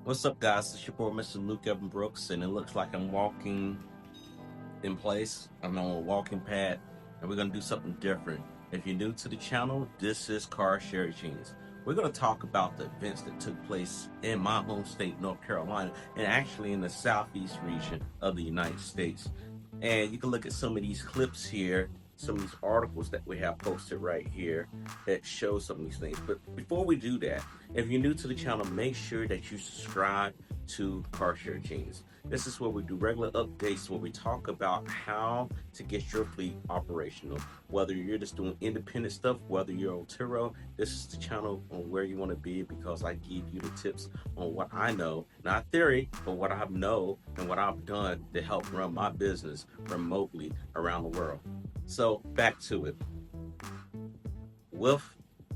What's up, guys? It's your boy, Mr. Luke Evan Brooks, and it looks like I'm walking in place. I'm on a walking pad, and we're going to do something different. If you're new to the channel, this is Car Share Jeans. We're going to talk about the events that took place in my home state, North Carolina, and actually in the southeast region of the United States. And you can look at some of these clips here, some of these articles that we have posted right here that show some of these things. But before we do that, if you're new to the channel, make sure that you subscribe to Car Share Jeans. This is where we do regular updates where we talk about how to get your fleet operational. Whether you're just doing independent stuff, whether you're on Turo, this is the channel on where you want to be, because I give you the tips on what I know, not theory, but what I know and what I've done to help run my business remotely around the world. So back to it. With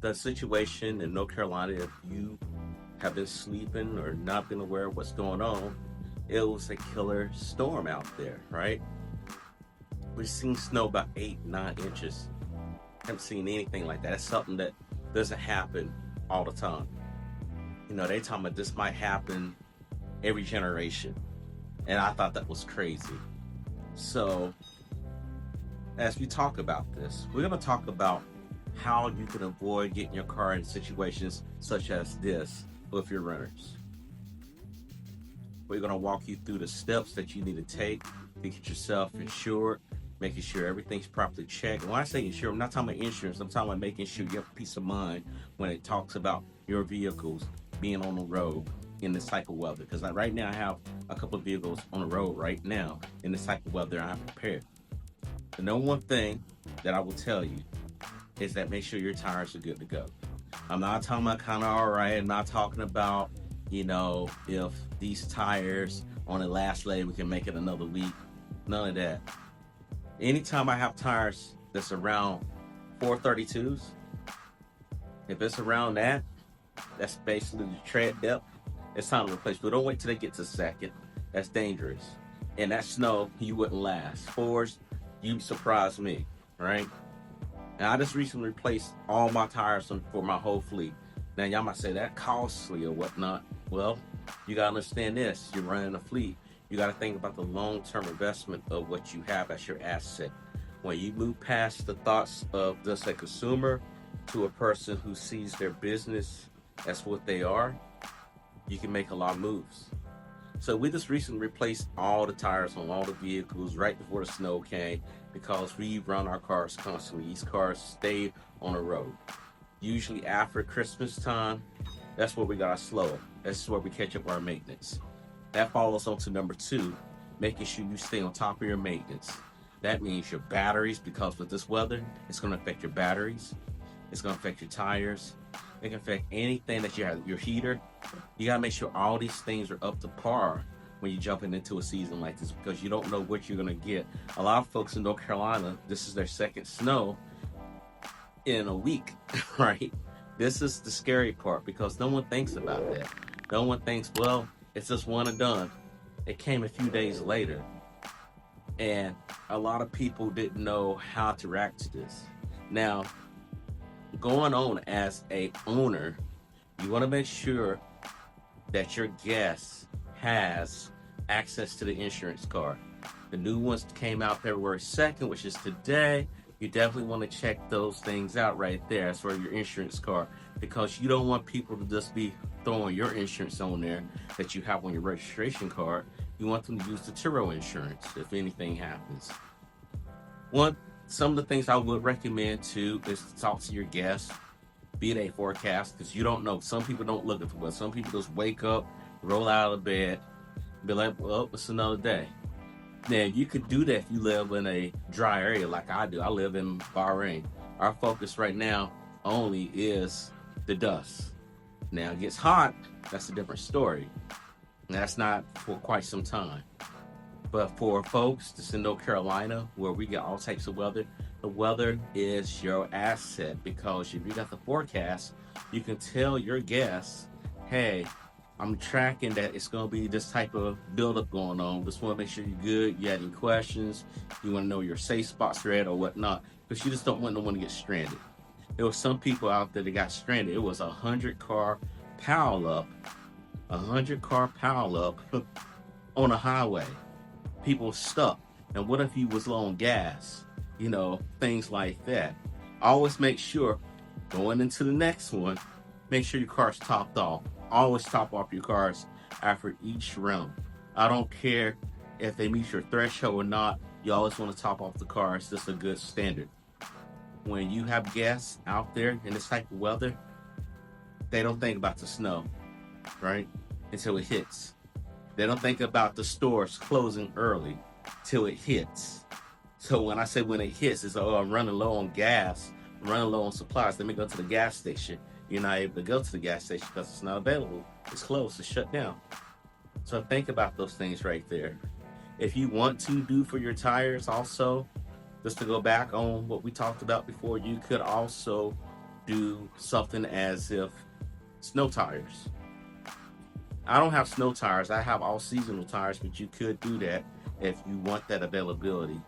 the situation in North Carolina, if you have been sleeping or not been aware of what's going on, it was a killer storm out there, right? We've seen snow about 8-9 inches. Haven't seen anything like that. It's something that doesn't happen all the time. You know, they talking about this might happen every generation, and I thought that was crazy. So as we talk about this, we're going to talk about how you can avoid getting your car in situations such as this with your renters. We're going to walk you through the steps that you need to take to get yourself insured, making sure everything's properly checked. And when I say insured, I'm not talking about insurance. I'm talking about making sure you have peace of mind when it talks about your vehicles being on the road in this type of weather. Because right now I have a couple of vehicles on the road right now in this type of weather. I'm prepared. The number one thing that I will tell you is that make sure your tires are good to go. I'm not talking about kind of all right. I'm not talking about, you know, if these tires on the last leg, we can make it another week. None of that. Anytime I have tires that's around 432s, if it's around that, that's basically the tread depth. It's time to replace. But don't wait till they get to second. That's dangerous. And that snow, you wouldn't last. Fours, you surprised me, right? And I just recently replaced all my tires for my whole fleet. Now, y'all might say that costly or whatnot. Well, you got to understand this. You're running a fleet. You got to think about the long-term investment of what you have as your asset. When you move past the thoughts of just a consumer to a person who sees their business as what they are, you can make a lot of moves. So we just recently replaced all the tires on all the vehicles right before the snow came, because we run our cars constantly. These cars stay on the road. Usually after Christmas time, that's where we got to slow it. That's where we catch up our maintenance. That follows on to number 2, making sure you stay on top of your maintenance. That means your batteries, because with this weather, it's going to affect your batteries. It's going to affect your tires. It can affect anything that you have, your heater. You got to make sure all these things are up to par when you're jumping into a season like this, because you don't know what you're going to get. A lot of folks in North Carolina, this is their second snow in a week, right? This is the scary part, because no one thinks about that. No one thinks, well, it's just one and done. It came a few days later, and a lot of people didn't know how to react to this. Now, going on as a owner, you want to make sure that your guest has access to the insurance card. The new ones came out February 2nd, which is today. You definitely want to check those things out right there. That's for your insurance card, because you don't want people to just be throwing your insurance on there that you have on your registration card. You want them to use the Turo insurance if anything happens. Some of the things I would recommend too is to talk to your guests, be it a forecast, because you don't know. Some people don't look at the weather. Some people just wake up, roll out of bed, be like, well, it's another day. Now, you could do that if you live in a dry area like I do. I live in Bahrain. Our focus right now only is the dust. Now, it gets hot, that's a different story. That's not for quite some time. But for folks that's in North Carolina, where we get all types of weather, the weather is your asset, because if you got the forecast, you can tell your guests, hey, I'm tracking that it's going to be this type of buildup going on. Just want to make sure you're good. You have any questions? You want to know your safe spots are at or whatnot, because you just don't want no one to get stranded. There were some people out there that got stranded. It was a 100-car pileup 100-car pileup on a highway. People stuck. And what if you was low on gas? Things like that. Always make sure going into the next one, make sure your car's topped off. Always top off your cars after each round. I don't care if they meet your threshold or not. You always want to top off the cars. This is a good standard. When you have guests out there in this type of weather, they don't think about the snow, right? Until it hits. They don't think about the stores closing early till it hits. So when I say when it hits, it's, oh, I'm running low on gas, I'm running low on supplies. Let me go to the gas station. You're not able to go to the gas station because it's not available. It's closed, it's shut down. So think about those things right there. If you want to do for your tires also, just to go back on what we talked about before, you could also do something as if snow tires. I don't have snow tires. I have all seasonal tires, but you could do that if you want that availability.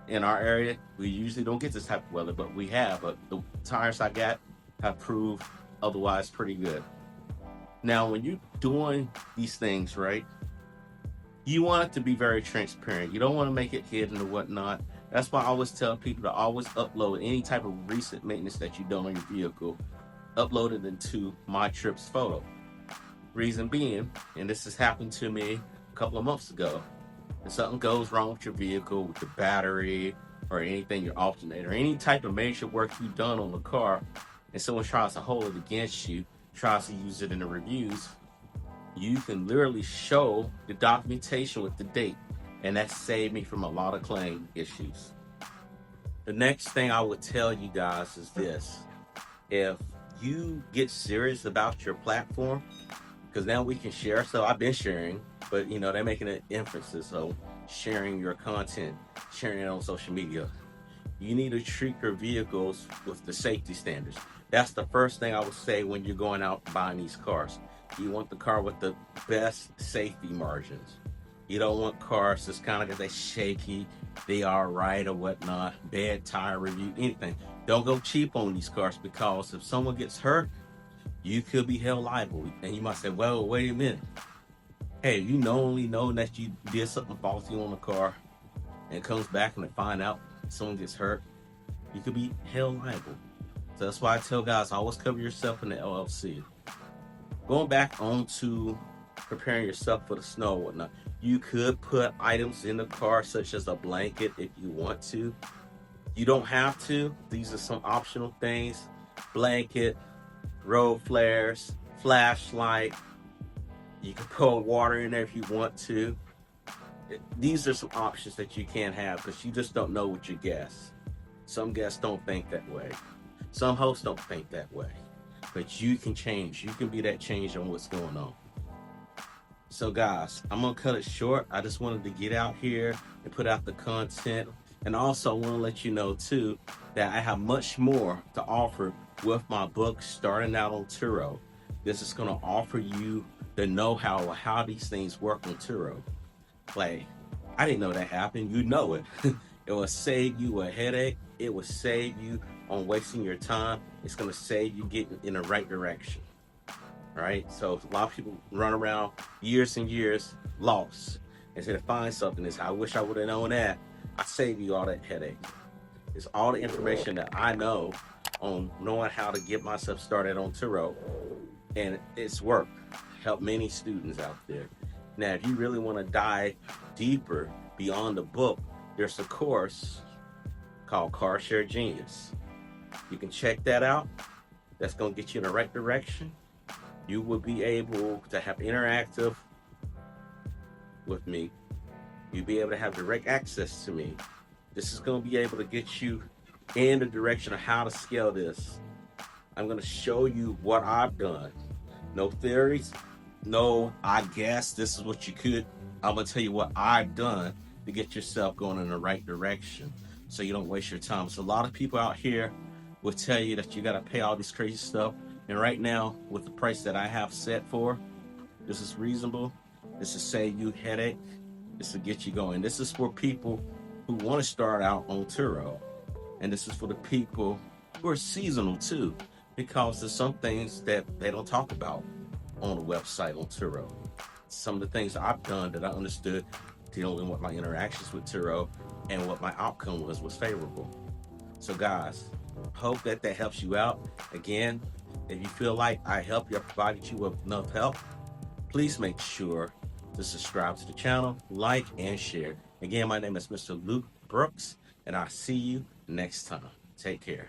In our area, we usually don't get this type of weather, but we have. But the tires I got have proved otherwise pretty good. Now, when you're doing these things, right, you want it to be very transparent. You don't want to make it hidden or whatnot. That's why I always tell people to always upload any type of recent maintenance that you've done on your vehicle. Upload it into My Trips photo. Reason being, and this has happened to me a couple of months ago, if something goes wrong with your vehicle, with the battery or anything, your alternator, any type of major work you've done on the car, and someone tries to hold it against you, tries to use it in the reviews, you can literally show the documentation with the date, and that saved me from a lot of claim issues. The next thing I would tell you guys is this: if you get serious about your platform, because now we can share. So I've been sharing, but they're making an emphasis. So sharing your content, sharing it on social media. You need to treat your vehicles with the safety standards. That's the first thing I would say when you're going out buying these cars. You want the car with the best safety margins. You don't want cars that's kind of like they shaky, they are right or whatnot, bad tire review, anything. Don't go cheap on these cars, because if someone gets hurt, you could be held liable. And you might say, well, wait a minute. Hey, you only know that you did something faulty on the car, and it comes back and they find out someone gets hurt, you could be held liable. So that's why I tell guys, always cover yourself in the LLC. Going back on to preparing yourself for the snow and whatnot, you could put items in the car such as a blanket if you want to. You don't have to. These are some optional things. Blanket, road flares, flashlight. You can put water in there if you want to. These are some options that you can have, because you just don't know what your guests. Some guests don't think that way. Some hosts don't think that way. But you can change. You can be that change on what's going on. So guys, I'm going to cut it short. I just wanted to get out here and put out the content. And also I want to let you know too that I have much more to offer with my book, Starting Out on Turo. This is going to offer you the know-how of how these things work on Turo. Like, I didn't know that happened. You know it. It will save you a headache. It will save you on wasting your time. It's going to save you getting in the right direction. All right. So a lot of people run around years and years lost. Instead of find something, is I wish I would have known that. I save you all that headache. It's all the information that I know on knowing how to get myself started on Turo, and it's worked. Helped many students out there. Now, if you really want to dive deeper beyond the book, there's a course called Car Share Genius. You can check that out. That's going to get you in the right direction. You will be able to have interactive with me. You'll be able to have direct access to me. This is going to be able to get you in the direction of how to scale this. I'm going to show you what I've done. No theories. No, I guess this is what you could. I'm going to tell you what I've done to get yourself going in the right direction so you don't waste your time. So a lot of people out here will tell you that you got to pay all this crazy stuff. And right now, with the price that I have set for, this is reasonable. This is save you headache. This will get you going. This is for people who want to start out on Turo. And this is for the people who are seasonal too, because there's some things that they don't talk about. on the website on Turo. Some of the things I've done that I understood dealing with my interactions with Turo and what my outcome was favorable. So guys, hope that helps you out. Again, if you feel like I helped you, I provided you with enough help, please make sure to subscribe to the channel, like, and share. Again, my name is Mr. Luke Brooks, and I'll see you next time. Take care.